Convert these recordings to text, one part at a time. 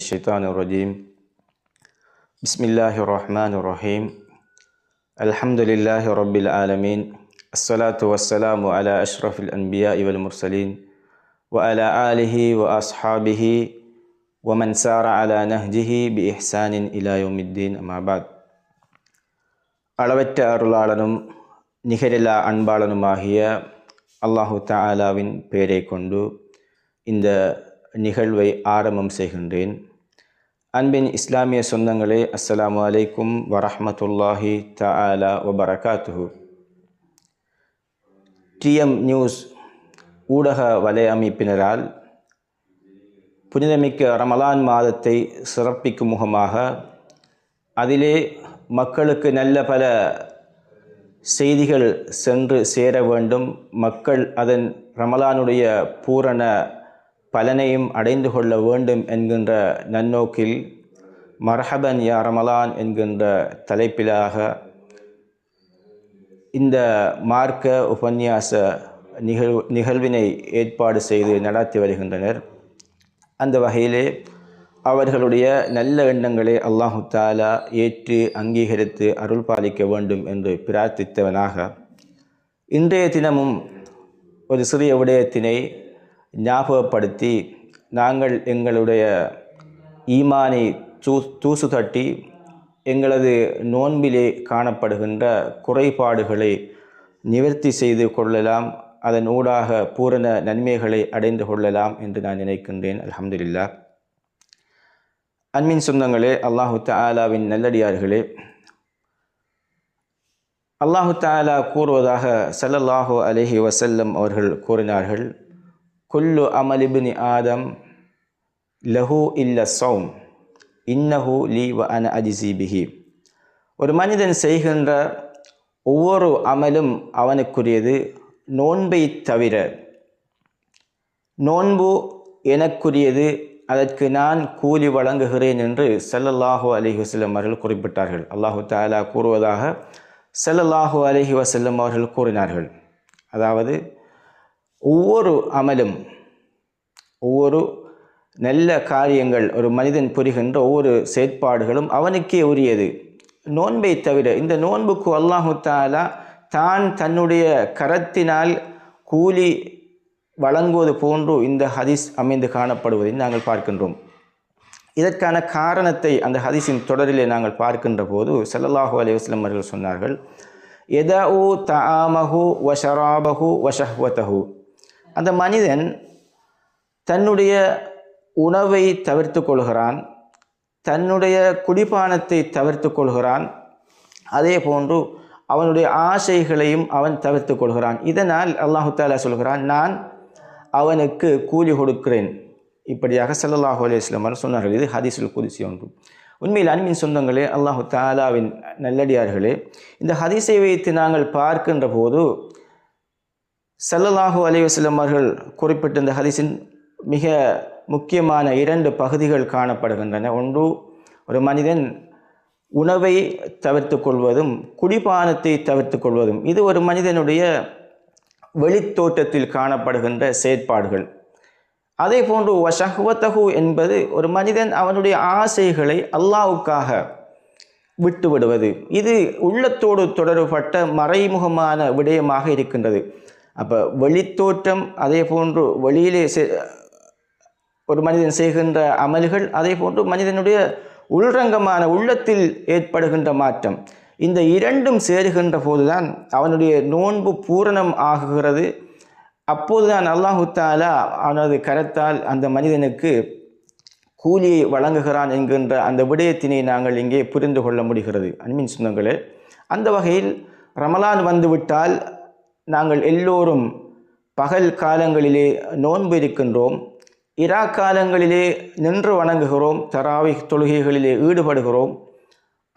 الشيطان الرجيم بسم الله الرحمن الرحيم الحمد لله رب العالمين الصلاة والسلام على أشرف الأنبياء والمرسلين وعلى آله وأصحابه ومن سار على نهجه بإحسان إلى يوم الدين أما بعد அளவற்ற அருளாளனும் நிகரில்லா அன்பாளனுமாகிய அல்லாஹு தஆலாவின் பெயரை கொண்டு இந்த நிகழ்வை ஆரம்பம் செய்கின்றேன். அன்பின் இஸ்லாமிய சொந்தங்களே, அஸ்ஸலாமு அலைக்கும் வரஹ்மத்துல்லாஹி தஆலா வபரகாத்துஹு. டிஎம் நியூஸ் ஊடக வலை அமைப்பினரால் புனிதமிக்க ரமலான் மாதத்தை சிறப்பிக்கும் முகமாக அதிலே மக்களுக்கு நல்ல பல செய்திகள் சென்று சேர வேண்டும், மக்கள் அதன் ரமலானுடைய பூரண பலனையும் அடைந்து கொள்ள வேண்டும் என்கின்ற நன்னோக்கில் மர்ஹபன் யா ரமலான் என்கின்ற தலைப்பிலாக இந்த மார்க்க உபன்யாச நிகழ்வினை ஏற்பாடு செய்து நடத்தி வருகின்றனர். அந்த வகையிலே அவர்களுடைய நல்ல எண்ணங்களை அல்லாஹு தஆலா ஏற்று அங்கீகரித்து அருள் பாலிக்க வேண்டும் என்று பிரார்த்தித்தவனாக இன்றைய தினமும் ஒரு சிறிய விடயத்தினை ஞாபகப்படுத்தி நாங்கள் எங்களுடைய ஈமானை தூசு தட்டி எங்களது நோன்பிலே காணப்படுகின்ற குறைபாடுகளை நிவர்த்தி செய்து கொள்ளலாம், அதன் ஊடாக பூரண நன்மைகளை அடைந்து கொள்ளலாம் என்று நான் நினைக்கின்றேன். அல்ஹம்துலில்லாஹ். அன்பின் சொந்தங்களே, அல்லாஹு தஆலாவின் நல்லடியார்களே, அல்லாஹு தஆலா கூறுவதாக ஸல்லல்லாஹு அலைஹி வஸல்லம் அவர்கள் கூறினார்கள், குல்லு அமல் இப்னி ஆதம் லஹு இல்ல ஸௌம் இன்னஹு லீ வ அன அஜ்ஸி பிஹி. ஒரு மனிதன் செய்கின்ற ஒவ்வொரு அமலும் அவனுக்குரியது, நோன்பை தவிர. நோன்பு எனக்குரியது, அதற்கு நான் கூலி வழங்குகிறேன் என்று ஸல்லல்லாஹு அலைஹி வஸல்லம் அவர்கள் குறிப்பிட்டார்கள். அல்லாஹு தஆலா கூறுவதாக ஸல்லல்லாஹு அலைஹி வஸல்லம் அவர்கள் கூறினார்கள், அதாவது ஒவ்வொரு அமலும், ஒவ்வொரு நல்ல காரியங்கள், ஒரு மனிதன் புரிகின்ற ஒவ்வொரு செயற்பாடுகளும் அவனுக்கே உரியது, நோன்பை தவிர. இந்த நோன்புக்கு அல்லாஹு தஆலா தான் தன்னுடைய கரத்தினால் கூலி வழங்குவது போன்று இந்த ஹதீஸ் அமைந்து காணப்படுவதை நாங்கள் பார்க்கின்றோம். இதற்கான காரணத்தை அந்த ஹதீஸின் தொடரிலே நாங்கள் பார்க்கின்ற போது ஸல்லல்லாஹு அலைஹி வஸல்லம் அவர்கள் சொன்னார்கள், யதஉ தஆமஹு வ ஷராபஹு வ ஷஹ்வதஹு. அந்த மனிதன் தன்னுடைய உணவை தவிர்த்து கொள்கிறான், தன்னுடைய குடிபானத்தை தவிர்த்து கொள்கிறான், அதே போன்று அவனுடைய ஆசைகளையும் அவன் தவிர்த்து கொள்கிறான். இதனால் அல்லாஹு தஆலா சொல்கிறான், நான் அவனுக்கு கூலி கொடுக்கிறேன். இப்படியாக ஸல்லல்லாஹு அலைஹி வஸல்லம் அவர்கள் சொன்னார்கள். இது ஹதீஸுல் குத்ஸி ஒன்று. உண்மையில் அன்பின் சொந்தங்களே, அல்லாஹு தஆலாவின் நல்லடியார்களே, இந்த ஹதீஸை வைத்து நாங்கள் பார்க்கின்ற போது ஸல்லல்லாஹு அலைஹி வஸல்லம் அவர்கள் குறிப்பிட்ட இந்த ஹதீஸின் மிக முக்கியமான இரண்டு பகுதிகள் காணப்படுகின்றன. ஒன்று, ஒரு மனிதன் உணவை தவிர்த்து கொள்வதும் குடிபானத்தை தவிர்த்து கொள்வதும். இது ஒரு மனிதனுடைய வெளித்தோட்டத்தில் காணப்படுகின்ற செயற்பாடுகள். அதே போன்று வஷஹ்வதஹு என்பது ஒரு மனிதன் அவனுடைய ஆசைகளை அல்லாஹ்வுக்காக விட்டு விடுவது. இது உள்ளத்தோடு தொடர்பட்ட மறைமுகமான விடயமாக இருக்கின்றது. அப்போ வெளித்தோற்றம், அதே போன்று வெளியிலே ஒரு மனிதன் செய்கின்ற அமல்கள், அதே போன்று மனிதனுடைய உள்ரங்கமான உள்ளத்தில் ஏற்படுகின்ற மாற்றம், இந்த இரண்டும் சேருகின்ற போதுதான் அவனுடைய நோன்பு பூரணம் ஆகுகிறது. அப்போதுதான் அல்லாஹு தஆலா அவனது கரத்தால் அந்த மனிதனுக்கு கூலியை வழங்குகிறான் என்கின்ற அந்த விடயத்தினை நாங்கள் இங்கே புரிந்து கொள்ள முடிகிறது. அன்பின் சொந்தங்களே, அந்த வகையில் ரமலான் வந்துவிட்டால் நாங்கள் எல்லோரும் பகல் காலங்களிலே நோன்பு இருக்கின்றோம், இரா காலங்களிலே நின்று வணங்குகிறோம், தராவிஹ் தொழுகைகளிலே ஈடுபடுகிறோம்,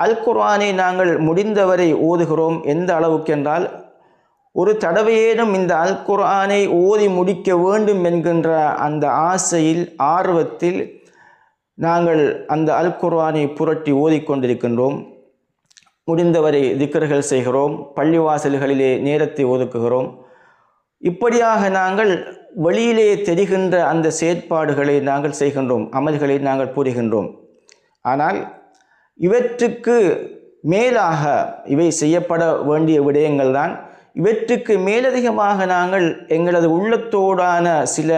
அல் குர்ஆனை நாங்கள் முடிந்தவரை ஓதுகிறோம். எந்த அளவுக்கென்றால், ஒரு தடவையேனும் இந்த அல் குர்ஆனை ஓதி முடிக்க வேண்டும் என்கின்ற அந்த ஆசையில், ஆர்வத்தில் நாங்கள் அந்த அல் குர்ஆனை புரட்டி ஓதிக்கொண்டிருக்கின்றோம். முடிந்தவரை திக்ர்கள் செய்கிறோம், பள்ளிவாசல்களிலே நேரத்தை ஒதுக்குகிறோம். இப்படியாக நாங்கள் வெளியிலே தெரிகின்ற அந்த செயற்பாடுகளை நாங்கள் செய்கின்றோம், அமல்களை நாங்கள் புரிகின்றோம். ஆனால் இவற்றுக்கு மேலாக இவை செய்யப்பட வேண்டிய விடயங்கள் தான். இவற்றுக்கு மேலதிகமாக நாங்கள் எங்களது உள்ளத்தோடான சில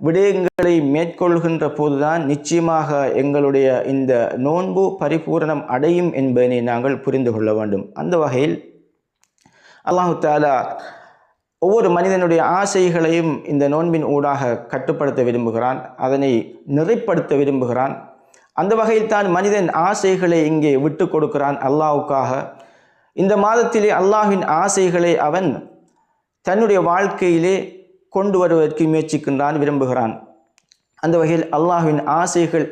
விடயங்களை மேற்கொள்கின்ற போதுதான் நிச்சயமாக எங்களுடைய இந்த நோன்பு பரிபூரணம் அடையும் என்பதனை நாங்கள் புரிந்து கொள்ள வேண்டும். அந்த வகையில் அல்லாஹு தஆலா ஒவ்வொரு மனிதனுடைய ஆசைகளையும் இந்த நோன்பின் ஊடாக கட்டுப்படுத்த விரும்புகிறான், அதனை நிறைப்படுத்த விரும்புகிறான். அந்த வகையில் தான் மனிதன் ஆசைகளை இங்கே விட்டு கொடுக்கிறான் அல்லாஹ்வுக்காக. இந்த மாதத்திலே அல்லாஹ்வின் ஆசைகளை அவன் தன்னுடைய வாழ்க்கையிலே கொண்டு வருவதற்கு முயற்சிக்கின்றான், விரும்புகிறான். அந்த வகையில் அல்லாஹ்வின் ஆசைகள்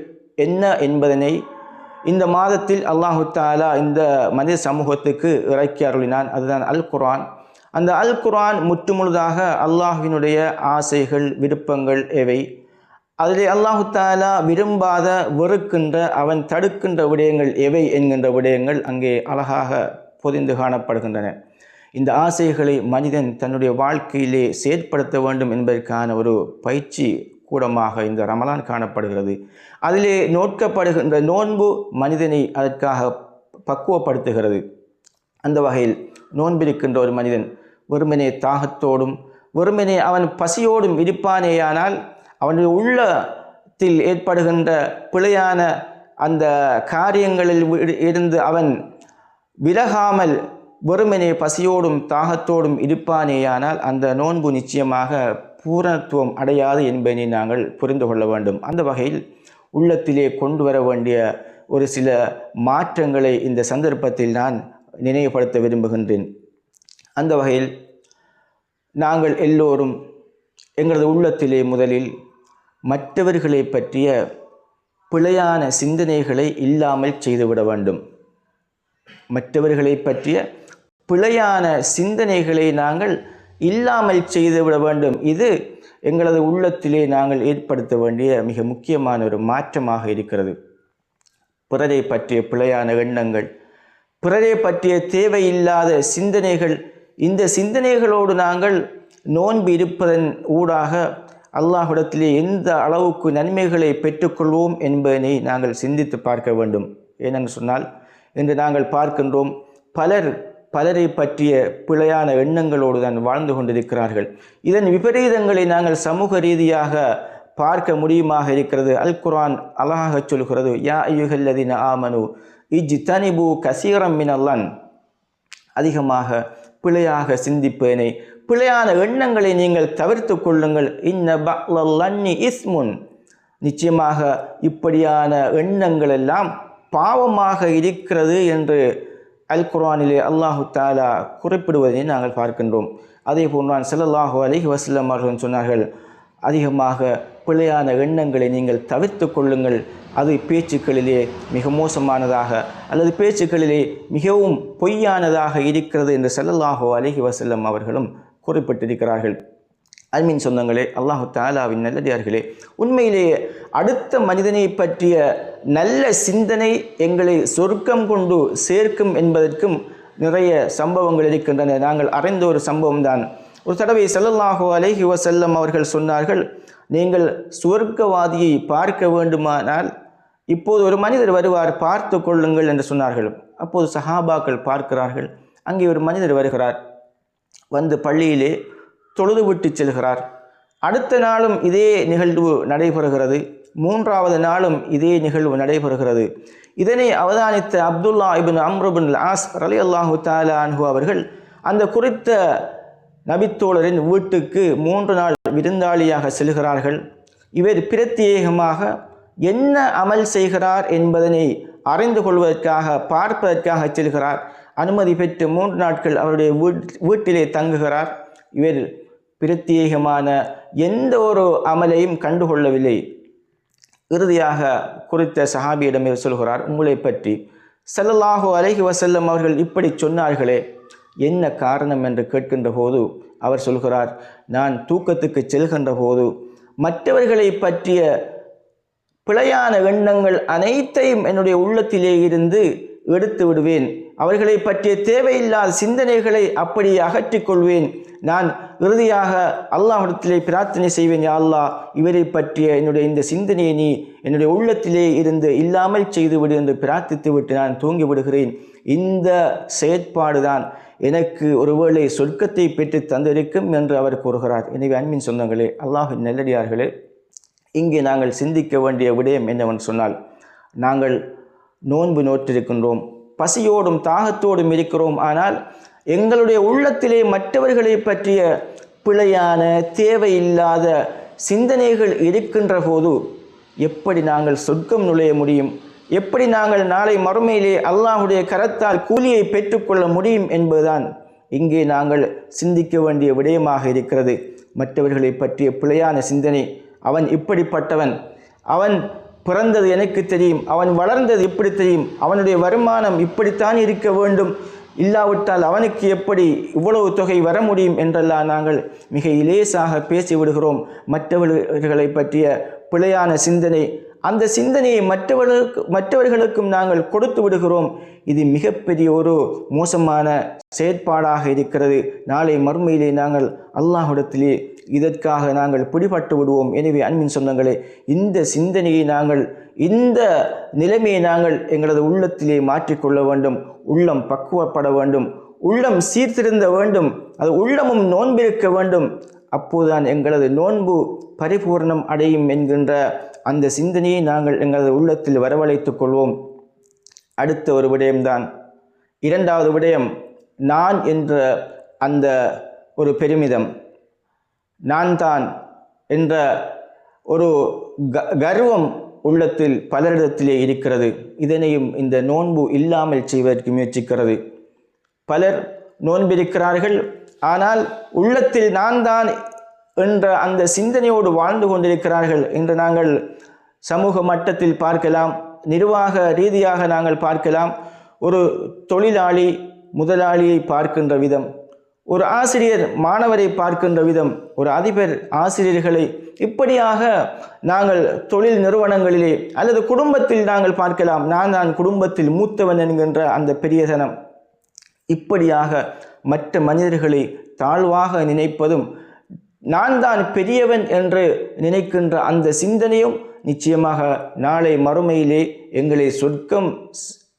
என்ன என்பதனை இந்த மாதத்தில் அல்லாஹு தஆலா இந்த மனித சமூகத்துக்கு இறக்கி அருளினான். அதுதான் அல் குர்ஆன். அந்த அல் குர்ஆன் முற்றுமுழுதாக அல்லாஹ்வினுடைய ஆசைகள், விருப்பங்கள் எவை, அதிலே அல்லாஹு தஆலா விரும்பாத, வெறுக்கின்ற, அவன் தடுக்கின்ற விடயங்கள் எவை என்கின்ற விடயங்கள் அங்கே அழகாக பொதிந்து காணப்படுகின்றன. இந்த ஆசைகளை மனிதன் தன்னுடைய வாழ்க்கையிலே செயற்படுத்த வேண்டும் என்பதற்கான ஒரு பயிற்சி கூடமாக இந்த ரமலான் காணப்படுகிறது. அதிலே நோக்கப்படுகின்ற நோன்பு மனிதனை அதற்காக பக்குவப்படுத்துகிறது. அந்த வகையில் நோன்பிருக்கின்ற ஒரு மனிதன் வெறுமனே தாகத்தோடும் வெறுமனே அவன் பசியோடும் இருப்பானேயானால் அவனுடைய உள்ளத்தில் ஏற்படுகின்ற பிழையான அந்த காரியங்களில் இருந்து அவன் விலகாமல் வெறுமனே பசியோடும் தாகத்தோடும் இருப்பானேயானால் அந்த நோன்பு நிச்சயமாக பூரணத்துவம் அடையாது என்பதை நாங்கள் புரிந்து கொள்ள வேண்டும். அந்த வகையில் உள்ளத்திலே கொண்டு வர வேண்டிய ஒரு சில மாற்றங்களை இந்த சந்தர்ப்பத்தில் நான் நினைவுபடுத்த விரும்புகின்றேன். அந்த வகையில் நாங்கள் எல்லோரும் எங்களது உள்ளத்திலே முதலில் மற்றவர்களை பற்றிய பிழையான சிந்தனைகளை இல்லாமல் செய்துவிட வேண்டும். மற்றவர்களை பற்றிய பிழையான சிந்தனைகளை நாங்கள் இல்லாமல் செய்துவிட வேண்டும். இது எங்களது உள்ளத்திலே நாங்கள் ஏற்படுத்த வேண்டிய மிக முக்கியமான ஒரு மாற்றமாக இருக்கிறது. பிறரை பற்றிய பிழையான எண்ணங்கள், பிறரை பற்றிய தேவையில்லாத சிந்தனைகள், இந்த சிந்தனைகளோடு நாங்கள் நோன்பு இருப்பதன் ஊடாக அல்லாஹ்விடத்திலே எந்த அளவுக்கு நன்மைகளை பெற்றுக்கொள்வோம் என்பதனை நாங்கள் சிந்தித்து பார்க்க வேண்டும். ஏனென்று சொன்னால் இன்று நாங்கள் பார்க்கின்றோம், பலரை பற்றிய பிழையான எண்ணங்களோடு தான் வாழ்ந்து கொண்டிருக்கிறார்கள். இதன் விபரீதங்களை நாங்கள் சமூக ரீதியாக பார்க்க முடியுமாக இருக்கிறது. அல் குர்ஆன் அழகாக சொல்கிறது, யா அய்யுஹல்லதீன ஆமனு இஜ்தனிபு கஸீரம் மினல், அதிகமாக பிழையாக சிந்திப்பேனை, பிழையான எண்ணங்களை நீங்கள் தவிர்த்து கொள்ளுங்கள். இன்ன பஅலல்லன்னி இஸ்முன், நிச்சயமாக இப்படியான எண்ணங்கள் எல்லாம் பாவமாக இருக்கிறது என்று அல் குர்ஆனிலே அல்லாஹு தஆலா குறிப்பிடுவதை நாங்கள் பார்க்கின்றோம். அதே போன்றான் ஸல்லல்லாஹு அலைஹி வஸல்லம் அவர்கள் சொன்னார்கள், அதிகமாக பிழையான எண்ணங்களை நீங்கள் தவிர்த்து கொள்ளுங்கள், அது பேச்சுக்களிலே மிக மோசமானதாக அல்லது பேச்சுக்களிலே மிகவும் பொய்யானதாக இருக்கிறது என்று ஸல்லல்லாஹு அலைஹி வஸல்லம் அவர்களும் குறிப்பிட்டிருக்கிறார்கள். அன்பின் சொந்தங்களே, அல்லாஹு தஆலாவின் நல்லடியார்களே, உண்மையிலேயே அடுத்த மனிதனை பற்றிய நல்ல சிந்தனை எங்களை சொர்க்கம் கொண்டு சேர்க்கும் என்பதற்கும் நிறைய சம்பவங்கள் இருக்கின்றன. நாங்கள் அறிந்த ஒரு சம்பவம் தான். ஒரு தடவை ஸல்லல்லாஹு அலைஹி வஸல்லம் அவர்கள் சொன்னார்கள், நீங்கள் சுவர்க்கவாதியை பார்க்க வேண்டுமானால் இப்போது ஒரு மனிதர் வருவார், பார்த்து கொள்ளுங்கள் என்று சொன்னார்கள். அப்போது சஹாபாக்கள் பார்க்கிறார்கள், அங்கே ஒரு மனிதர் வருகிறார், வந்து பள்ளியிலே தொழுது விட்டு செல்கிறார். அடுத்த நாளும் இதே நிகழ்வு நடைபெறுகிறது. மூன்றாவது நாளும் இதே நிகழ்வு நடைபெறுகிறது. இதனை அவதானித்த அப்துல்லா இப்னு அம்ர் இப்னு ஆஸ் ரலியல்லாஹு தஆலா அன்ஹு அவர்கள் அந்த குறித்த நபித்தோழரின் வீட்டுக்கு 3 நாள் விருந்தாளியாக செல்கிறார்கள். இவர் பிரத்யேகமாக என்ன அமல் செய்கிறார் என்பதனை அறிந்து கொள்வதற்காக, பார்ப்பதற்காக செல்கிறார். அனுமதி பெற்று 3 நாட்கள் அவருடைய வீட்டிலே தங்குகிறார். இவர் பிரத்யேகமான எந்த ஒரு அமலையும் கண்டுகொள்ளவில்லை. இறுதியாக குறித்த சஹாபியிடம் சொல்கிறார், உங்களை பற்றி ஸல்லல்லாஹு அலைஹி வஸல்லம் அவர்கள் இப்படி சொன்னார்களே, என்ன காரணம் என்று கேட்கின்ற போது அவர் சொல்கிறார், நான் தூக்கத்துக்கு செல்கின்ற போது மற்றவர்களை பற்றிய பிழையான எண்ணங்கள் அனைத்தையும் என்னுடைய உள்ளத்திலே இருந்து எடுத்து விடுவேன். அவர்களை பற்றிய தேவையில்லாத சிந்தனைகளை அப்படியே அகற்றிக் கொள்வேன். நான் இறுதியாக அல்லாஹ்விடத்திலே பிரார்த்தனை செய்வேன், யா அல்லாஹ், இவரை பற்றிய என்னுடைய இந்த சிந்தனையை நீ என்னுடைய உள்ளத்திலே இருந்து இல்லாமல் செய்துவிடு என்று பிரார்த்தித்து விட்டு நான் தூங்கி விடுகிறேன். இந்த செயற்பாடுதான் எனக்கு ஒருவேளை சொர்க்கத்தை பெற்று தந்திருக்கும் என்று அவர் கூறுகிறார். எனவே அன்பின் சொந்தங்களே, அல்லாஹ்வின் நல்லடியார்களே, இங்கே நாங்கள் சிந்திக்க வேண்டிய விடயம் என்னவென்று சொன்னால், நாங்கள் நோன்பு நோற்றிருக்கின்றோம், பசியோடும் தாகத்தோடும் இருக்கிறோம். ஆனால் எங்களுடைய உள்ளத்திலே மற்றவர்களை பற்றிய பிழையான தேவையில்லாத சிந்தனைகள் இருக்கின்ற போது எப்படி நாங்கள் சொர்க்கம் நுழைய முடியும்? எப்படி நாங்கள் நாளை மறுமையிலே அல்லாஹ்வுடைய கரத்தால் கூலியை பெற்றுக்கொள்ள முடியும் என்பதுதான் இங்கே நாங்கள் சிந்திக்க வேண்டிய விடயமாக இருக்கிறது. மற்றவர்களை பற்றிய பிழையான சிந்தனை, அவன் இப்படிப்பட்டவன், அவன் பிறந்தது எனக்கு தெரியும், அவன் வளர்ந்தது இப்படி தெரியும், அவனுடைய வருமானம் இப்படித்தான் இருக்க வேண்டும், இல்லாவிட்டால் அவனுக்கு எப்படி இவ்வளவு தொகை வர முடியும் என்றெல்லாம் நாங்கள் மிக இலேசாக பேசிவிடுகிறோம். மற்றவர்களை பற்றிய பிழையான சிந்தனை, அந்த சிந்தனையை மற்றவர்களுக்கும் நாங்கள் கொடுத்து விடுகிறோம். இது மிகப்பெரிய ஒரு மோசமான செயற்பாடாக இருக்கிறது. நாளை மறுமையிலே நாங்கள் அல்லாஹ்விடத்திலே இதற்காக நாங்கள் பிடிபட்டு விடுவோம். எனவே அன்பின் சொந்தங்களே, இந்த சிந்தனையை நாங்கள், இந்த நிலைமையை நாங்கள் எங்களது உள்ளத்திலே மாற்றிக்கொள்ள வேண்டும். உள்ளம் பக்குவப்பட வேண்டும், உள்ளம் சீர்திருந்த வேண்டும், அது உள்ளமும் நோன்பிருக்க வேண்டும். அப்போதுதான் எங்களது நோன்பு பரிபூர்ணம் அடையும் என்கின்ற அந்த சிந்தனையை நாங்கள் எங்களது உள்ளத்தில் வரவழைத்துக் கொள்வோம். அடுத்த ஒரு விடயம்தான், இரண்டாவது விடயம், நான் என்ற அந்த ஒரு பெருமிதம், நான் தான் என்ற ஒரு கர்வம் உள்ளத்தில் பலரிடத்திலே இருக்கிறது. இதனையும் இந்த நோன்பு இல்லாமல் செய்வதற்கு முயற்சிக்கிறது. பலர் நோன்பிருக்கிறார்கள், ஆனால் உள்ளத்தில் நான் தான் என்ற அந்த சிந்தனையோடு வாழ்ந்து கொண்டிருக்கிறார்கள் என்று நாங்கள் சமூக மட்டத்தில் பார்க்கலாம், நிர்வாக ரீதியாக நாங்கள் பார்க்கலாம். ஒரு தொழிலாளி முதலாளியை பார்க்கின்ற விதம், ஒரு ஆசிரியர் மாணவரை பார்க்கின்ற விதம், ஒரு அதிபர் ஆசிரியர்களை, இப்படியாக நாங்கள் தொழில் நிறுவனங்களிலே அல்லது குடும்பத்தில் நாங்கள் பார்க்கலாம். நான் தான் குடும்பத்தில் மூத்தவன் என்கின்ற அந்த பெரியதனம், இப்படியாக மற்ற மனிதர்களை தாழ்வாக நினைப்பதும், நான் தான் பெரியவன் என்று நினைக்கின்ற அந்த சிந்தனையும் நிச்சயமாக நாளை மறுமையிலே எங்களை சொர்க்கம்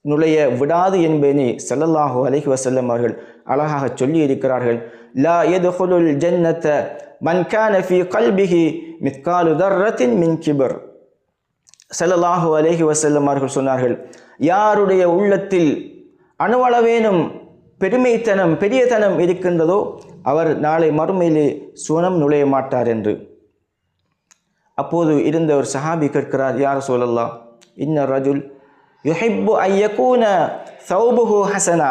நுழைய விடாது என்பதனை ஸல்லல்லாஹு அலைஹி வஸல்லம் அவர்கள் அழகாக சொல்லி இருக்கிறார்கள். லா யதுகுலுல் ஜன்னத மன் கான ஃபீ கல்பிஹி மித்காலு தர்ரத்தின் மின் கிபர். ஸல்லல்லாஹு அலைஹி வஸல்லம் அவர்கள் சொன்னார்கள், யாருடைய உள்ளத்தில் அணுவளவேனும் பெருமைத்தனம் பெரியதனம் இருக்கின்றதோ அவர் நாளை மறுமையிலே சுவனம் நுழைய மாட்டார் என்று. அப்போது இருந்த ஒரு சஹாபி கேட்கிறார், யா ரசூலல்லாஹ், இன்ன ரஜுல் யுஹிப்பு அன் யகூன ஸௌபுஹு ஹஸனா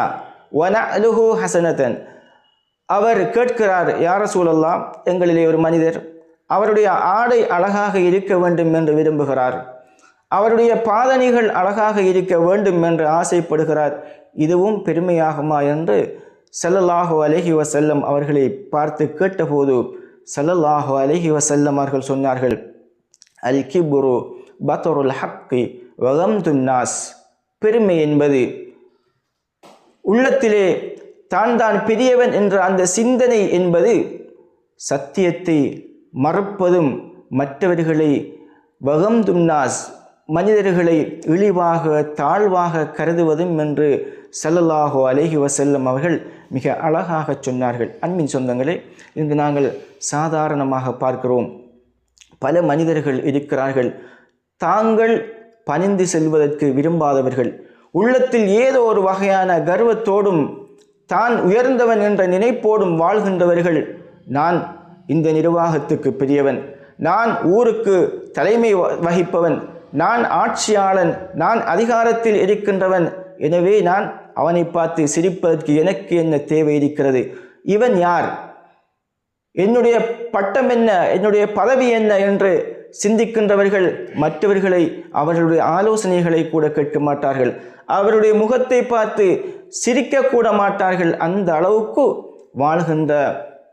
வ நஅலுஹு ஹஸனதன். அவர் கேட்கிறார், யா ரசூலல்லாஹ், எங்களிலே ஒரு மனிதர் அவருடைய ஆடை அழகாக இருக்க வேண்டும் என்று விரும்புகிறார், அவருடைய பாதணிகள் அழகாக இருக்க வேண்டும் என்று ஆசைப்படுகிறார், இதுவும் பெருமையாகுமா என்று ஸல்லல்லாஹு அலைஹி வஸல்லம் அவர்களை பார்த்து கேட்டபோது ஸல்லல்லாஹு அலைஹி வஸல்லம் அவர்கள் சொன்னார்கள், அல் கிப்ரு பத்ருல் ஹக்கி வ கம்துன் நாஸ். பெருமை என்பது உள்ளத்திலே தான் தான் பெரியவன் என்ற அந்த சிந்தனை என்பது சத்தியத்தை மறுப்பதும் மற்றவர்களை வகம்துன் நாஸ் மனிதர்களை இழிவாக தாழ்வாக கருதுவதும் என்று ஸல்லல்லாஹு அலைஹி வஸல்லம் அவர்கள் மிக அழகாக சொன்னார்கள். அன்பின் சொந்தங்களே, இன்று நாங்கள் சாதாரணமாக பார்க்கிறோம், பல மனிதர்கள் இருக்கிறார்கள், தாங்கள் பணிந்து செல்வதற்கு விரும்பாதவர்கள், உள்ளத்தில் ஏதோ ஒரு வகையான கர்வத்தோடும் தான் உயர்ந்தவன் என்ற நினைப்போடும் வாழ்கின்றவர்கள். நான் இந்த நிர்வாகத்துக்கு பெரியவன், நான் ஊருக்கு தலைமை வகிப்பவன், நான் ஆட்சியாளன், நான் அதிகாரத்தில் இருக்கின்றவன், எனவே நான் அவனை பார்த்து சிரிப்பதற்கு எனக்கு என்ன தேவை இருக்கிறது, இவன் யார், என்னுடைய பட்டம் என்ன, என்னுடைய பதவி என்ன என்று சிந்திக்கின்றவர்கள் மற்றவர்களை அவர்களுடைய ஆலோசனைகளை கூட கேட்க மாட்டார்கள், அவருடைய முகத்தை பார்த்து சிரிக்க கூட மாட்டார்கள். அந்த அளவுக்கு வாழ்கின்ற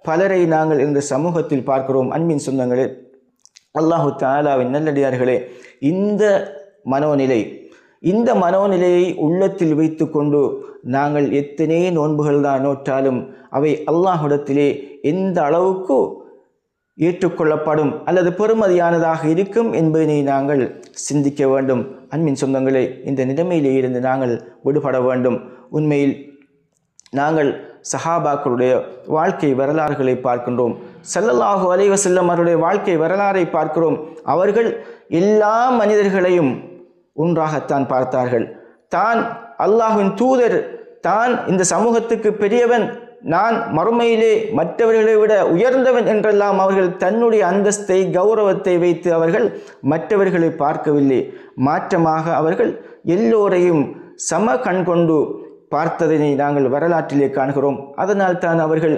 பலரை நாங்கள் இந்த சமூகத்தில் பார்க்கிறோம். அன்பின் சொந்தங்களே, அல்லாஹு தஆலாவின் நல்லடியார்களே, இந்த மனோநிலை, இந்த மனோநிலையை உள்ளத்தில் வைத்து கொண்டு நாங்கள் எத்தனை நோன்புகள் தான் நோற்றாலும் அவை அல்லாஹ்விடத்திலே எந்த அளவுக்கு ஏற்றுக்கொள்ளப்படும் அல்லது பெறுமதியானதாக இருக்கும் என்பதனை நாங்கள் சிந்திக்க வேண்டும். அன்பின் சொந்தங்களே, இந்த நிலைமையிலே இருந்து நாங்கள் விடுபட வேண்டும். உண்மையில் நாங்கள் சஹாபாக்களுடைய வாழ்க்கை வரலாறுகளை பார்க்கின்றோம். ஸல்லல்லாஹு அலைஹி வஸல்லம் அவருடைய வாழ்க்கை வரலாறை பார்க்கிறோம். அவர்கள் எல்லா மனிதர்களையும் ஒன்றாகத்தான் பார்த்தார்கள். தான் அல்லாஹ்வின் தூதர், தான் இந்த சமூகத்துக்கு பெரியவன், நான் மறுமையிலே மற்றவர்களை விட உயர்ந்தவன் என்றெல்லாம் அவர்கள் தன்னுடைய அந்தஸ்தை கௌரவத்தை வைத்து அவர்கள் மற்றவர்களை பார்க்கவில்லை. மாற்றமாக அவர்கள் எல்லோரையும் சம கண் கொண்டு பார்த்ததனை நாங்கள் வரலாற்றிலே காண்கிறோம். அதனால் தான் அவர்கள்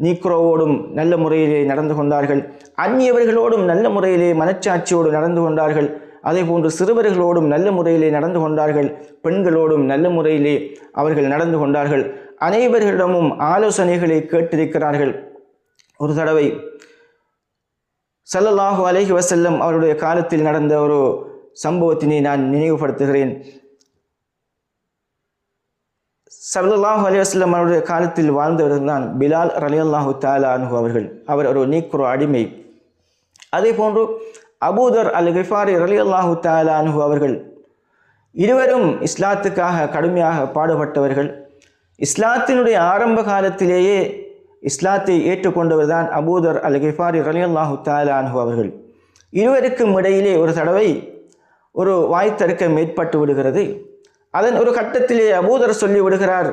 நீக்ரோவோடும் நல்ல முறையிலே நடந்து கொண்டார்கள், அந்நியவர்களோடும் நல்ல முறையிலே மனச்சாட்சியோடு நடந்து கொண்டார்கள். அதே போன்று சிறுவர்களோடும் நல்ல முறையிலே நடந்து கொண்டார்கள், பெண்களோடும் நல்ல முறையிலே அவர்கள் நடந்து கொண்டார்கள். அனைவர்களிடமும் ஆலோசனைகளை கேட்டிருக்கிறார்கள். ஒரு தடவை ஸல்லல்லாஹு அலைஹி வஸல்லம் அவருடைய காலத்தில் நடந்த ஒரு சம்பவத்தினை நான் நினைவுபடுத்துகிறேன். ஸல்லல்லாஹு அலைஹி வஸல்லம் அவருடைய காலத்தில் வாழ்ந்தவர்கள் தான் பிலால் ரலியல்லாஹு தஆலா அன்ஹு அவர்கள். அவர் ஒரு நீக்ரோ அடிமை. அதே போன்று அபூதர் அல் கிஃபாரி ரலியல்லாஹு தஆலா அன்ஹு அவர்கள். இருவரும் இஸ்லாத்துக்காக கடுமையாக பாடுபட்டவர்கள். இஸ்லாத்தினுடைய ஆரம்ப காலத்திலேயே இஸ்லாத்தை ஏற்றுக்கொண்டவர் தான் அபூதர் அல் கிஃபாரி ரலியல்லாஹு தஆலா அன்ஹு அவர்கள். இருவருக்கும் இடையிலே ஒரு தடவை ஒரு வாய்த்தர்க்கம் ஏற்பட்டு விடுகிறது. அதன் ஒரு கட்டத்திலே அபூதர் சொல்லி விடுகிறார்,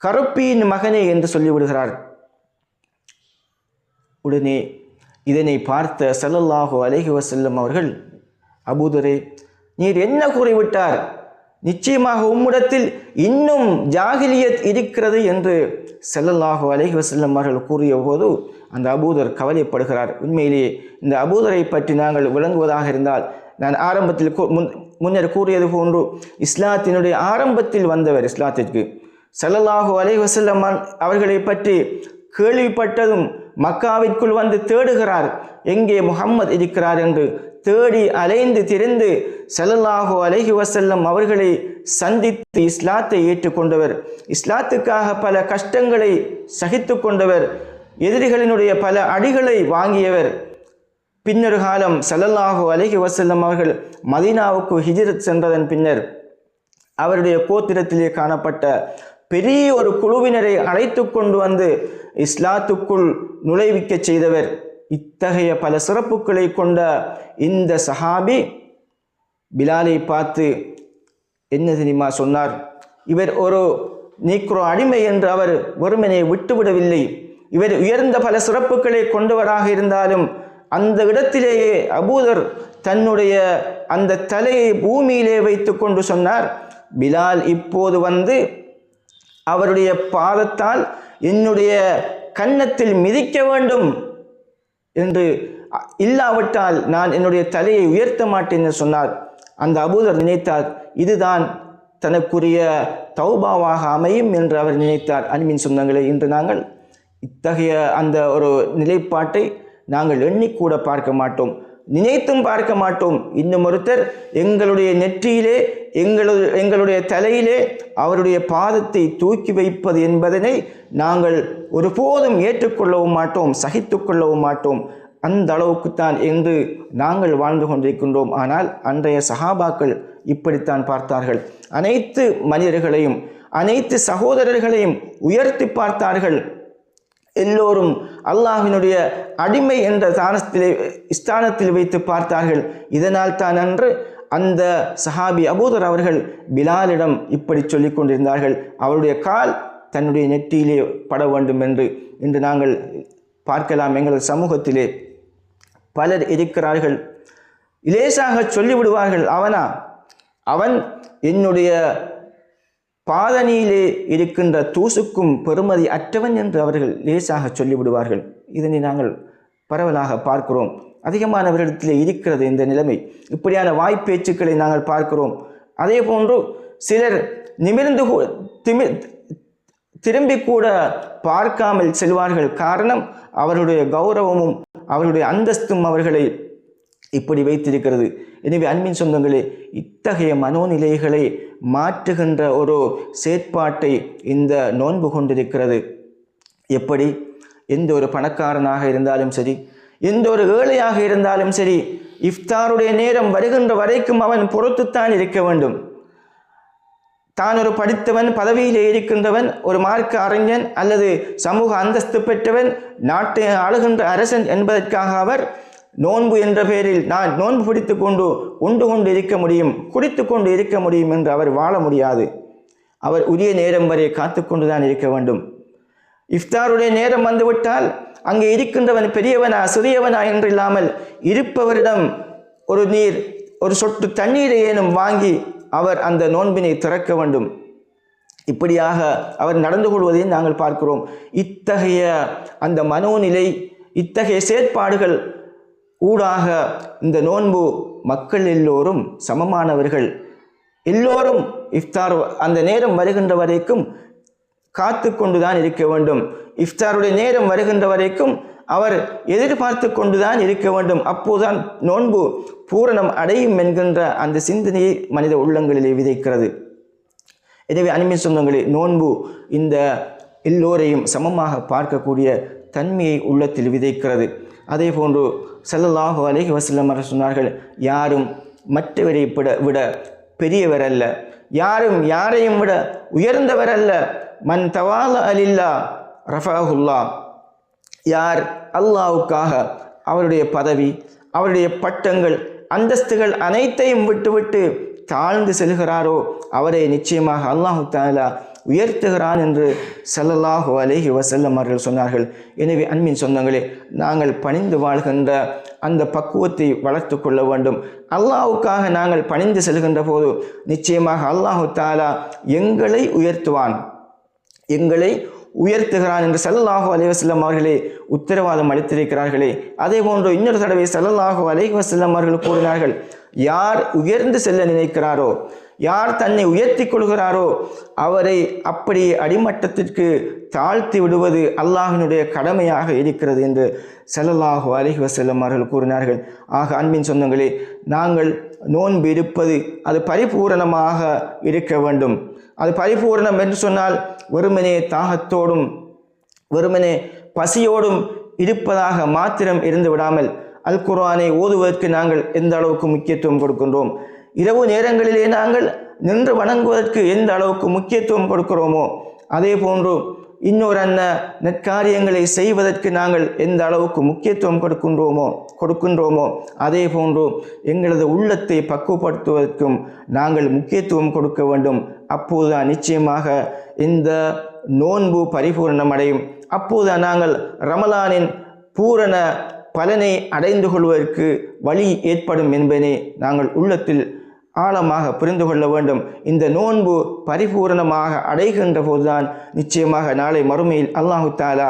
கருப்பியின் மகனே என்று சொல்லிவிடுகிறார். உடனே இதனை பார்த்த ஸல்லல்லாஹு அலைஹி வஸல்லம் அவர்கள், அபூதரே, நீர் என்ன கூறிவிட்டார்? நிச்சயமாக உம்மிடத்தில் இன்னும் ஜாகிலியத் இருக்கிறது என்று ஸல்லல்லாஹு அலைஹி வஸல்லம் அவர்கள் கூறிய போது அந்த அபூதர் கவலைப்படுகிறார். உண்மையிலேயே இந்த அபூதரை பற்றி நாங்கள் விளங்குவதாக இருந்தால், நான் ஆரம்பத்தில் முன்னர் கூறியது போன்று இஸ்லாத்தினுடைய ஆரம்பத்தில் வந்தவர். இஸ்லாத்திற்கு ஸல்லல்லாஹு அலைஹி வஸல்லம் அவர்களை பற்றி கேள்விப்பட்டதும் மக்காவிற்குள் வந்து தேடுகிறார், எங்கே முஹம்மது இருக்கிறார் என்று தேடி அலைந்து திரிந்து ஸல்லல்லாஹு அலைஹி வஸல்லம் அவர்களை சந்தித்து இஸ்லாத்தை ஏற்றுக்கொண்டவர். இஸ்லாத்துக்காக பல கஷ்டங்களை சகித்து கொண்டவர். எதிரிகளினுடைய பல அடிகளை வாங்கியவர். பின்னொரு காலம் ஸல்லல்லாஹு அலைஹி வஸல்லம் அவர்கள் மதீனாவுக்கு ஹிஜ்ரத் சென்றதன் பின்னர் அவருடைய கோத்திரத்திலே காணப்பட்ட பெரிய ஒரு குழுவினரை அழைத்து கொண்டு வந்து இஸ்லாத்துக்குள் நுழைவிக்க செய்தவர். இத்தகைய பல சிறப்புகளை கொண்ட இந்த சஹாபி பிலாலை பார்த்து என்ன தெரியுமா சொன்னார்? இவர் ஒரு நீக்ரோ அடிமை என்று அவர் வெறுமனே விட்டுவிடவில்லை. இவர் உயர்ந்த பல சிறப்புகளை கொண்டவராக இருந்தாலும் அந்த இடத்திலேயே அபூதர் தன்னுடைய அந்த தலையை பூமியிலே வைத்து கொண்டு சொன்னார், பிலால் இப்போது வந்து அவருடைய பாதத்தால் என்னுடைய கன்னத்தில் மிதிக்க வேண்டும் என்று, இல்லாவிட்டால் நான் என்னுடைய தலையை உயர்த்த மாட்டேன் என்று சொன்னார். அந்த அபூதர் நினைத்தார், இதுதான் தனக்குரிய தௌபாவாக அமையும் என்று அவர் நினைத்தார். அன்பின் சொந்தங்களே, இன்று நாங்கள் இத்தகைய அந்த ஒரு நிலைப்பாட்டை நாங்கள் எண்ணிக்கூட பார்க்க மாட்டோம், நினைத்தும் பார்க்க மாட்டோம். இன்னும் ஒருத்தர் எங்களுடைய நெற்றியிலே எங்களுடைய தலையிலே அவருடைய பாதத்தை தூக்கி வைப்பது என்பதனை நாங்கள் ஒருபோதும் ஏற்றுக்கொள்ளவும் மாட்டோம், சகித்து கொள்ளவும் மாட்டோம். அந்த அளவுக்குத்தான் என்று நாங்கள் வாழ்ந்து கொண்டிருக்கின்றோம். ஆனால் அன்றைய சஹாபாக்கள் இப்படித்தான் பார்த்தார்கள். அனைத்து மனிதர்களையும் அனைத்து சகோதரர்களையும் உயர்த்தி பார்த்தார்கள். எல்லோரும் அல்லாஹ்வினுடைய அடிமை என்ற ஸ்தானத்தில் வைத்து பார்த்தார்கள். இதனால் தான் அன்று அந்த சஹாபி அபூதர் அவர்கள் பிலாலிடம் இப்படி சொல்லிக் கொண்டிருந்தார்கள், அவருடைய கால் தன்னுடைய நெற்றியிலே பட வேண்டும் என்று. இன்று நாங்கள் பார்க்கலாம், எங்கள் சமூகத்திலே பலர் இருக்கிறார்கள், இலேசாக சொல்லிவிடுவார்கள், அவன் என்னுடைய பாதனியிலே இருக்கின்ற தூசுக்கும் பெருமதி அற்றவன் என்று அவர்கள் லேசாக சொல்லிவிடுவார்கள். இதனை நாங்கள் பரவலாக பார்க்கிறோம். அதிகமானவர்களிடத்திலே இருக்கிறது இந்த நிலைமை. இப்படியான வாய்ப்பேச்சுக்களை நாங்கள் பார்க்கிறோம். அதே போன்று சிலர் நிமிர்ந்து திரும்பி கூட பார்க்காமல் செல்வார்கள். காரணம், அவர்களுடைய கௌரவமும் அவருடைய அந்தஸ்தும் அவர்களை இப்படி வைத்திருக்கிறது. எனவே அன்பின் சொந்தங்களே, இத்தகைய மனோநிலைகளை மாற்றுகின்ற ஒரு செயற்பாட்டை இந்த நோன்பு கொண்டிருக்கிறது. எப்படி? எந்த ஒரு பணக்காரனாக இருந்தாலும் சரி, எந்த ஒரு ஏழையாக இருந்தாலும் சரி, இஃப்தாருடைய நேரம் வருகின்ற வரைக்கும் அவன் பொறுத்துத்தான் இருக்க வேண்டும். தான் ஒரு படித்தவன், பதவியிலே இருக்கின்றவன், ஒரு மார்க்க அறிஞன் அல்லது சமூக அந்தஸ்து பெற்றவன், நாட்டை ஆளுகின்ற அரசன் என்பதற்காக அவர் நோன்பு என்ற பெயரில் நான் நோன்பு பிடித்து கொண்டு உண்டு கொண்டு இருக்க முடியும், குடித்து கொண்டு இருக்க முடியும் என்று அவர் வாழ முடியாது. அவர் உரிய நேரம் வரை காத்து கொண்டுதான் இருக்க வேண்டும். இஃப்தாருடைய நேரம் வந்துவிட்டால் அங்கே இருக்கின்றவன் பெரியவனா சிறியவனா என்று இல்லாமல் இருப்பவரிடம் ஒரு சொட்டு தண்ணீரை ஏனும் வாங்கி அவர் அந்த நோன்பினை திறக்க வேண்டும். இப்படியாக அவர் நடந்து கொள்வதை நாங்கள் பார்க்கிறோம். இத்தகைய அந்த மனோநிலை, இத்தகைய செயற்பாடுகள் ஊடாக இந்த நோன்பு மக்கள் எல்லோரும் சமமானவர்கள், எல்லோரும் இஃப்தார் அந்த நேரம் வருகின்ற வரைக்கும் காத்து கொண்டுதான் இருக்க வேண்டும். இஃப்தாருடைய நேரம் வருகின்ற வரைக்கும் அவர் எதிர்பார்த்து கொண்டுதான் இருக்க வேண்டும். அப்போதுதான் நோன்பு பூரணம் அடையும் என்கின்ற அந்த சிந்தனையை மனித உள்ளங்களிலே விதைக்கிறது. எனவே அன்பின் சொந்தங்களே, நோன்பு இந்த எல்லோரையும் சமமாக பார்க்கக்கூடிய தன்மையை உள்ளத்தில் விதைக்கிறது. அதே போன்று ஸல்லல்லாஹு அலைஹி வஸல்லம் அவர்கள் சொன்னார்கள், யாரும் மற்றவரை விட பெரியவர் அல்ல, யாரும் யாரையும் விட உயர்ந்தவர் அல்ல. மன் தவால அலில்லா ரஃபஅஹுல்லா, யார் அல்லாஹ்வுக்காக அவருடைய பதவி, அவருடைய பட்டங்கள், அந்தஸ்துகள் அனைத்தையும் விட்டுவிட்டு தாழ்ந்து செல்கிறாரோ அவரை நிச்சயமாக அல்லாஹு தஆலா உயர்த்துகிறான் என்று ஸல்லல்லாஹு அலைஹி வஸல்லம் அவர்கள் சொன்னார்கள். எனவே அன்பின் சொந்தங்களே, நாங்கள் பணிந்து வாழ்கின்ற அந்த பக்குவத்தை வளர்த்து கொள்ள வேண்டும். அல்லாஹ்வுக்காக நாங்கள் பணிந்து செல்கின்ற போது நிச்சயமாக அல்லாஹு தஆலா எங்களை உயர்த்துவான், எங்களை உயர்த்துகிறான் என்று ஸல்லல்லாஹு அலைஹி வஸல்லம் அவர்களே உத்தரவாதம் அளித்திருக்கிறார்களே. அதே போன்று இன்னொரு தடவை ஸல்லல்லாஹு அலைஹி வஸல்லம் அவர்கள் கூறினார்கள், யார் உயர்ந்து செல்ல நினைக்கிறாரோ, யார் தன்னை உயர்த்தி கொள்கிறாரோ அவரை அப்படி அடிமட்டத்திற்கு தாழ்த்தி விடுவது அல்லாஹ்வினுடைய கடமையாக இருக்கிறது என்று ஸல்லல்லாஹு அலைஹி வஸல்லம் அவர்கள் கூறினார்கள். ஆக அன்பின் சொந்தங்களே, நாங்கள் நோன்பு இருப்பது அது பரிபூரணமாக இருக்க வேண்டும். அது பரிபூரணம் என்று சொன்னால் வெறுமனே தாகத்தோடும் வெறுமனே பசியோடும் இருப்பதாக மாத்திரம் இருந்து விடாமல், அல் குர்ஆனை ஓதுவதற்கு நாங்கள் எந்த அளவுக்கு முக்கியத்துவம் கொடுக்கின்றோம், இரவு நேரங்களிலே நாங்கள் நின்று வணங்குவதற்கு எந்த அளவுக்கு முக்கியத்துவம் கொடுக்கிறோமோ, அதே போன்று இன்னொரு நற்காரியங்களை செய்வதற்கு நாங்கள் எந்த அளவுக்கு முக்கியத்துவம் கொடுக்கின்றோமோ அதே போன்று எங்களது உள்ளத்தை பக்குவப்படுத்துவதற்கும் நாங்கள் முக்கியத்துவம் கொடுக்க வேண்டும். அப்போதுதான் நிச்சயமாக இந்த நோன்பு பரிபூரணம் அடையும். அப்போதுதான் நாங்கள் ரமலானின் பூரண பலனை அடைந்து கொள்வதற்கு வழி ஏற்படும் என்பதை நாங்கள் உள்ளத்தில் ஆழமாக புரிந்து கொள்ள வேண்டும். இந்த நோன்பு பரிபூரணமாக அடைகின்ற போதுதான் நிச்சயமாக நாளை மறுமையில் அல்லாஹு தஆலா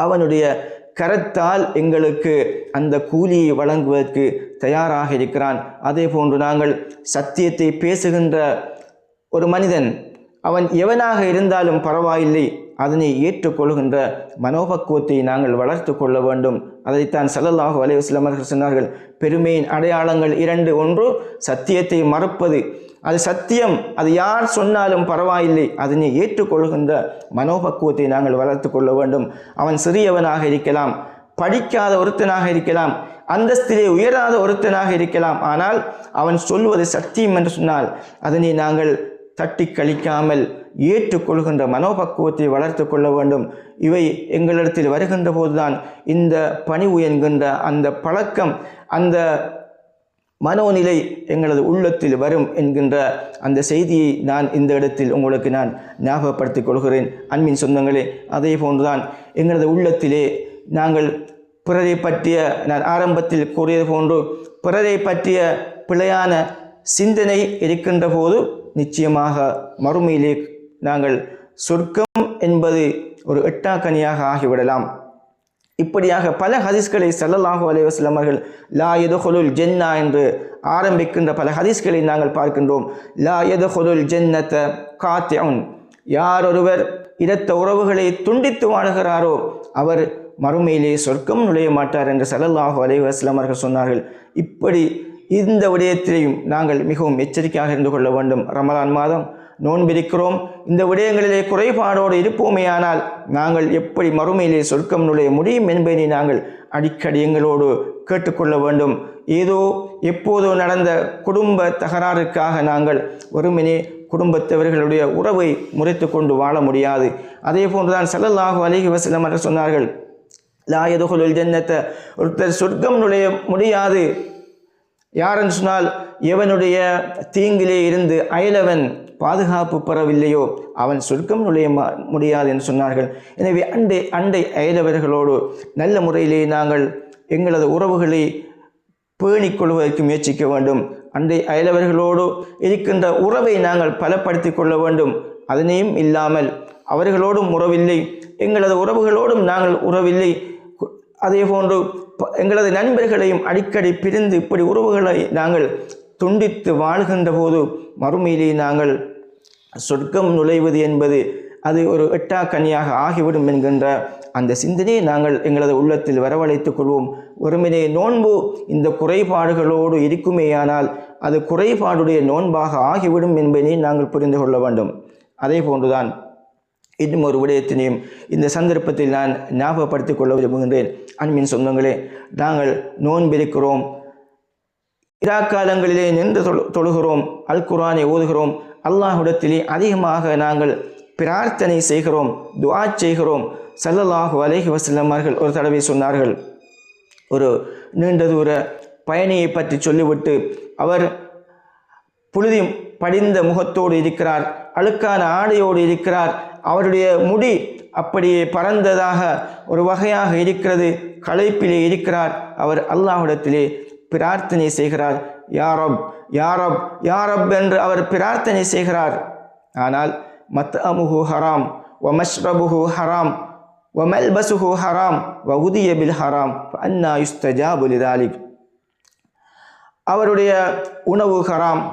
அவனுடைய கரத்தால் எங்களுக்கு அந்த கூலியை வழங்குவதற்கு தயாராக இருக்கிறான். அதே போன்று நாங்கள் சத்தியத்தை பேசுகின்ற ஒரு மனிதன், அவன் எவனாக இருந்தாலும் பரவாயில்லை, அதனை ஏற்றுக்கொள்கின்ற மனோபக்குவத்தை நாங்கள் வளர்த்து கொள்ள வேண்டும். அதைத்தான் ஸல்லல்லாஹு அலைஹி வஸல்லம் அவர்கள் சொன்னார்கள், பெருமையின் அடையாளங்கள் 2. ஒன்று சத்தியத்தை மறுப்பது, அது சத்தியம், அது யார் சொன்னாலும் பரவாயில்லை, அதனை ஏற்றுக்கொள்கின்ற மனோபக்குவத்தை நாங்கள் வளர்த்து கொள்ள வேண்டும். அவன் சிறியவனாக இருக்கலாம், படிக்காத ஒருத்தனாக இருக்கலாம், அந்தஸ்திலே உயராத ஒருத்தனாக இருக்கலாம், ஆனால் அவன் சொல்வது சத்தியம் என்று சொன்னால் அதனை நாங்கள் தட்டி கழிக்காமல் ஏற்றுக்கொள்கின்ற மனோபக்குவத்தை வளர்த்து கொள்ள வேண்டும். இவை எங்களிடத்தில் வருகின்ற போதுதான் இந்த பணிவு என்கின்ற அந்த பழக்கம், அந்த மனோநிலை எங்களது உள்ளத்தில் வரும் என்கின்ற அந்த செய்தியை நான் இந்த இடத்தில் உங்களுக்கு நான் ஞாபகப்படுத்திக் கொள்கிறேன். அன்பின் சொந்தங்களே, அதே போன்றுதான் எங்களது உள்ளத்திலே நாங்கள் பிறரை பற்றிய, நான் ஆரம்பத்தில் கூறியது போன்று, பிறரை பற்றிய பிழையான சிந்தனை இருக்கின்ற போது நிச்சயமாக மறுமையிலே நாங்கள் சொர்க்கம் என்பது ஒரு எட்டாக்கனியாக ஆகிவிடலாம். இப்படியாக பல ஹதீஸ்களை ஸல்லல்லாஹு அலைஹி வஸல்லம் அவர்கள் லா யதுகுலுல் ஜன்னா என்று ஆரம்பிக்கின்ற பல ஹதீஸ்களை நாங்கள் பார்க்கின்றோம். லா யதுகுலுல் ஜன்னத காத்திஉன், யார் ஒருவர் இரத்த உறவுகளை துண்டித்து வாழ்கிறாரோ அவர் மறுமையிலே சொர்க்கம் நுழைய மாட்டார் என்று ஸல்லல்லாஹு அலைஹி வஸல்லம் அவர்கள் சொன்னார்கள். இப்படி இந்த விடயத்திலையும் நாங்கள் மிகவும் எச்சரிக்கையாக இருந்து கொள்ள வேண்டும். ரமலான் மாதம் நோன்பிருக்கிறோம், இந்த விடயங்களிலே குறைபாடோடு இருப்போமேயானால் நாங்கள் எப்படி மறுமையிலே சொர்க்கம் நுழைய முடியும் என்பதை நாங்கள் அடிக்கடி எங்களோடு கேட்டுக்கொள்ள வேண்டும். ஏதோ எப்போதோ நடந்த குடும்ப தகராறுக்காக நாங்கள் வெறுமனே குடும்பத்தவர்களுடைய உறவை முறைத்து கொண்டு வாழ முடியாது. அதே போன்றுதான் ஸல்லல்லாஹு அலைஹி வஸல்லம் அவர்கள் சொன்னார்கள், லா யதுகுலுல் ஜன்னத, ஒருத்தர் சொர்க்கம் நுழைய முடியாது யாரென்று சொன்னால் எவனுடைய தீங்கிலே இருந்து அயலவன் பாதுகாப்பு பெறவில்லையோ அவன் சொர்க்கம் நுழைய முடியாது என்று சொன்னார்கள். எனவே அண்டை அயலவர்களோடு நல்ல முறையிலே நாங்கள் எங்களது உறவுகளை பேணிக் கொள்வதற்கு முயற்சிக்க வேண்டும். அண்டை அயலவர்களோடு இருக்கின்ற உறவை நாங்கள் பலப்படுத்திக் கொள்ள வேண்டும். அதனையும் இல்லாமல் அவர்களோடும் உறவில்லை, எங்களது உறவுகளோடும் நாங்கள் உறவில்லை, அதே போன்று எங்களது நண்பர்களையும் அடிக்கடி பிரிந்து இப்படி உறவுகளை நாங்கள் துண்டித்து வாழ்கின்ற போது மறுமையிலே நாங்கள் சொர்க்கம் நுழைவது என்பது அது ஒரு எட்டாக்கனியாக ஆகிவிடும் என்கின்ற அந்த சிந்தனையை நாங்கள் எங்களது உள்ளத்தில் வரவழைத்துக் கொள்வோம். ஒருமினே நோன்பு இந்த குறைபாடுகளோடு இருக்குமேயானால் அது குறைபாடுடைய நோன்பாக ஆகிவிடும் என்பதை நாங்கள் புரிந்து கொள்ள வேண்டும். அதே போன்றுதான் இன்னும் ஒரு விடயத்தினையும் இந்த சந்தர்ப்பத்தில் நான் ஞாபகப்படுத்திக் கொள்ள விரும்புகின்றேன். அன்பின் சொந்தங்களே, நாங்கள் நோன்பிருக்கிறோம், இராக்காலங்களிலே நின்று தொழுகிறோம், அல் குர்ஆனை ஓதுகிறோம், அல்லாஹ்விடத்திலே அதிகமாக நாங்கள் பிரார்த்தனை செய்கிறோம், துஆ செய்கிறோம். ஸல்லல்லாஹு அலைஹி வஸல்லம் அவர்கள் ஒரு தடவை சொன்னார்கள், ஒரு நீண்ட தூர பயணியை பற்றி சொல்லிவிட்டு அவர் புழுதி படிந்த முகத்தோடு இருக்கிறார், அழுக்கான ஆடையோடு இருக்கிறார், அவருடைய முடி அப்படியே பறந்ததாக ஒரு வகையாக இருக்கிறது, களைப்பிலே இருக்கிறார். அவர் அல்லாஹ்விடத்திலே பிரார்த்தனை செய்கிறார், யா ரப் யா ரப் யா ரப் என்று அவர் பிரார்த்தனை செய்கிறார். ஆனால் மத்அமுஹு ஹராம் வ மஷ்ரபுஹு ஹராம் வ மல்பசுஹு ஹராம் வ உதிய பில் ஹராம் ஃபஅன்னா யுஸ்தஜாபு லிதாலிக். அவருடைய உணவு ஹராம்,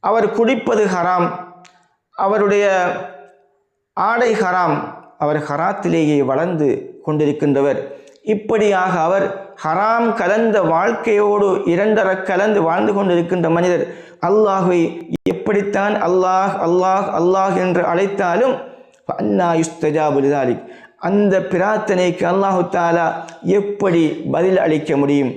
அவர் குடிப்பது ஹராம், அவருடைய ஆடை ஹராம், அவர் ஹராத்திலேயே வளர்ந்து கொண்டிருக்கின்றவர். இப்படியாக அவர் ஹராம் கலந்த வாழ்க்கையோடு இரண்டர கலந்து வாழ்ந்து கொண்டிருக்கின்ற மனிதர் அல்லாஹை எப்படித்தான் அல்லாஹ் அல்லாஹ் அல்லாஹ் என்று அழைத்தாலும் அன்னா யுஸ்தஜாபு லிதாலிக், அந்த பிரார்த்தனைக்கு அல்லாஹு தஆலா எப்படி பதில் அளிக்க முடியும்?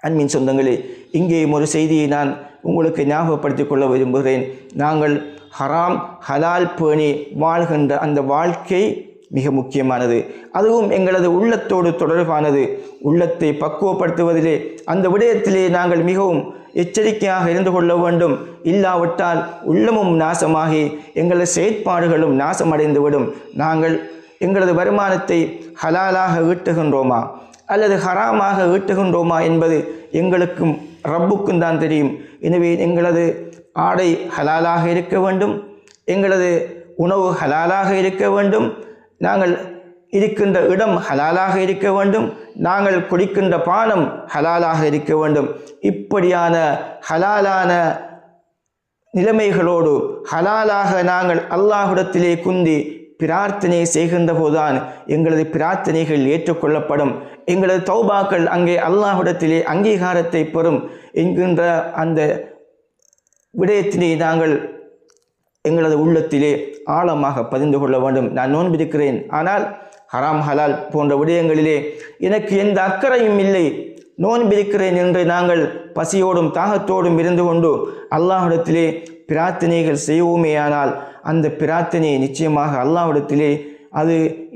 அன்பின் சொந்தங்களே, இங்கேயும் ஒரு செய்தியை நான் உங்களுக்கு ஞாபகப்படுத்திக் கொள்ள விரும்புகிறேன். நாங்கள் ஹராம் ஹலால் பேணி வாழ்கின்ற அந்த வாழ்க்கை மிக முக்கியமானது. அதுவும் எங்களது உள்ளத்தோடு தொடர்பானது. உள்ளத்தை பக்குவப்படுத்துவதிலே அந்த விடயத்திலே நாங்கள் மிகவும் எச்சரிக்கையாக இருந்து கொள்ள வேண்டும். இல்லாவிட்டால் உள்ளமும் நாசமாகி எங்களது செயற்பாடுகளும் நாசமடைந்துவிடும். நாங்கள் எங்களது வருமானத்தை ஹலாலாக ஈட்டுகின்றோமா அல்லது ஹராமாக ஈட்டுகின்றோமா என்பது எங்களுக்கும் ரப்புக்கும் தான் தெரியும். எனவே எங்களது ஆடை ஹலாலாக இருக்க வேண்டும், எங்களது உணவு ஹலாலாக இருக்க வேண்டும், நாங்கள் இருக்கின்ற இடம் ஹலாலாக இருக்க வேண்டும், நாங்கள் குடிக்கின்ற பானம் ஹலாலாக இருக்க வேண்டும். இப்படியான ஹலாலான நிலைமைகளோடு ஹலாலாக நாங்கள் அல்லாஹ்விடத்திலே குந்தி பிரார்த்தனை செய்கின்ற போதுதான் எங்களது பிரார்த்தனைகள் ஏற்றுக்கொள்ளப்படும், எங்களது தௌபாக்கள் அங்கே அல்லாஹ்விடத்திலே அங்கீகாரத்தை பெறும் என்கின்ற அந்த விடயத்தினை நாங்கள் எங்களது உள்ளத்திலே ஆழமாக பதிந்து கொள்ள வேண்டும். நான் நோன்பிருக்கிறேன், ஆனால் ஹராம் ஹலால் போன்ற விடயங்களிலே எனக்கு எந்த அக்கறையும் இல்லை, நோன்பிருக்கிறேன் என்று நாங்கள் பசியோடும் தாகத்தோடும் இருந்து கொண்டு அல்லாஹ்விடத்திலே பிரார்த்தனைகள் செய்வோமேயானால் அந்த பிரார்த்தனை நிச்சயமாக அல்லாஹ்விடத்திலே அது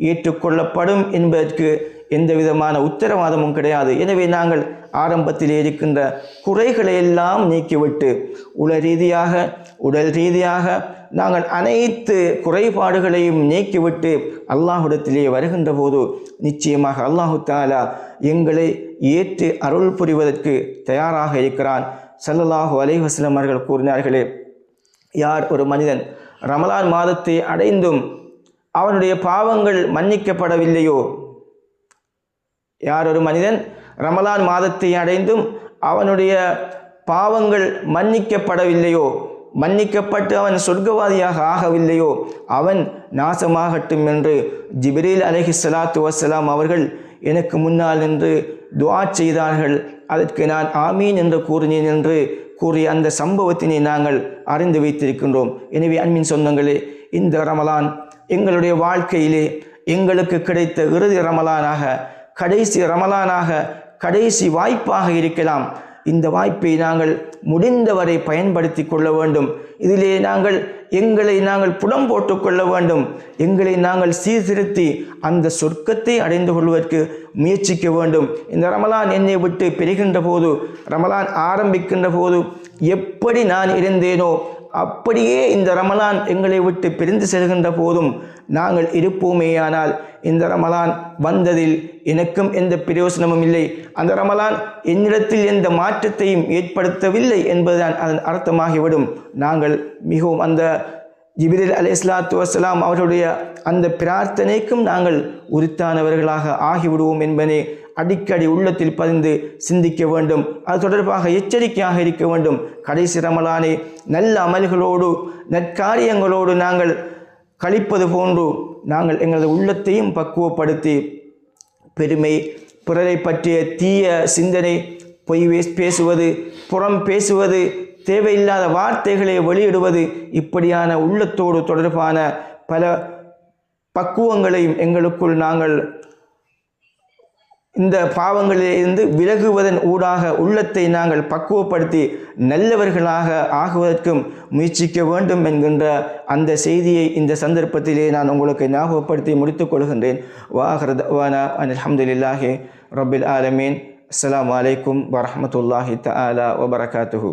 ஏற்றுக்கொள்ளப்படும் என்பதற்கு எந்த விதமான உத்தரவாதமும் கிடையாது. எனவே நாங்கள் ஆரம்பத்திலே இருக்கின்ற குறைகளை எல்லாம் நீக்கிவிட்டு உடல் ரீதியாக நாங்கள் அனைத்து குறைபாடுகளையும் நீக்கிவிட்டு அல்லாஹ்விடத்திலே வருகின்ற போது நிச்சயமாக அல்லாஹு தஆலா எங்களை ஏற்று அருள் புரிவதற்கு தயாராக இருக்கிறான். ஸல்லல்லாஹு அலைஹி வஸல்லம் அவர்கள் கூறினார்களே, யார் ஒரு மனிதன் ரமலான் மாதத்தை அடைந்தும் அவனுடைய பாவங்கள் மன்னிக்கப்படவில்லையோ, யார் ஒரு மனிதன் ரமலான் மாதத்தை அடைந்தும் அவனுடைய பாவங்கள் மன்னிக்கப்படவில்லையோ, மன்னிக்கப்பட்டு அவன் சொர்க்கவாதியாக ஆகவில்லையோ அவன் நாசமாகட்டும் என்று ஜிப்ரீல் அலைஹிஸ்ஸலாத்து வஸ்ஸலாம் அவர்கள் எனக்கு முன்னால் நின்று துஆ செய்தார்கள். அதற்கு நான் ஆமீன் என்று கூறினேன் என்று கூறிய அந்த சம்பவத்தினை நாங்கள் அறிந்து வைத்திருக்கின்றோம். எனவே அன்பின் சொந்தங்களே, இந்த ரமலான் எங்களுடைய வாழ்க்கையிலே எங்களுக்கு கிடைத்த இறுதி ரமலானாக, கடைசி ரமலானாக, கடைசி வாய்ப்பாக இருக்கலாம். இந்த வாய்ப்பை நாங்கள் முடிந்தவரை பயன்படுத்தி கொள்ள வேண்டும். இதிலே எங்களை நாங்கள் புடம் போட்டு கொள்ள வேண்டும். எங்களை நாங்கள் சீர்திருத்தி அந்த சொர்க்கத்தை அடைந்து கொள்வதற்கு முயற்சிக்க வேண்டும். இந்த ரமலான் என்னை விட்டு பெறுகின்ற போது, ரமலான் ஆரம்பிக்கின்ற போது எப்படி நான் இருந்தேனோ அப்படியே இந்த ரமலான் எங்களை விட்டு பிரிந்து செல்கின்ற போதும் நாங்கள் இருப்போமேயானால் இந்த ரமலான் வந்ததில் எனக்கும் எந்த பிரயோசனமும் இல்லை, அந்த ரமலான் என்னிடத்தில் எந்த மாற்றத்தையும் ஏற்படுத்தவில்லை என்பதுதான் அதன் அர்த்தமாகிவிடும். நாங்கள் மிகவும் அந்த ஜிப்ரீல் அலைஹிஸ்ஸலாத்து வஸ்ஸலாம் அவர்களுடைய அந்த பிரார்த்தனைக்கும் நாங்கள் உரித்தானவர்களாக ஆகிவிடுவோம் என்பதை அடிக்கடி உள்ளத்தில் பதிந்து சிந்திக்க வேண்டும். அது தொடர்பாக எச்சரிக்கையாக இருக்க வேண்டும். கடைசி ரமலானை நல்ல அமல்களோடு நற்காரியங்களோடு நாங்கள் கழிப்பது போன்று நாங்கள் எங்களது உள்ளத்தையும் பக்குவப்படுத்தி பெருமை, பிறரை பற்றிய தீய சிந்தனை, பொய் பேசுவது, புறம் பேசுவது, தேவையில்லாத வார்த்தைகளை வெளியிடுவது, இப்படியான உள்ளத்தோடு தொடர்பான பல பக்குவங்களையும் எங்களுக்குள் நாங்கள் இந்த பாவங்களிலிருந்து விலகுவதன் ஊடாக உள்ளத்தை நாங்கள் பக்குவப்படுத்தி நல்லவர்களாக ஆகுவதற்கும் முயற்சிக்க வேண்டும் என்கின்ற அந்த செய்தியை இந்த சந்தர்ப்பத்திலே நான் உங்களுக்கு ஞாபகப்படுத்தி முடித்துக் கொள்கின்றேன். வாஹிரு தஅவானா அல்ஹம்துலில்லாஹி ரப்பில் ஆலமீன். அஸ்ஸலாமு அலைக்கும் வரஹ்மத்துல்லாஹி தஆலா வபரகாத்துஹு.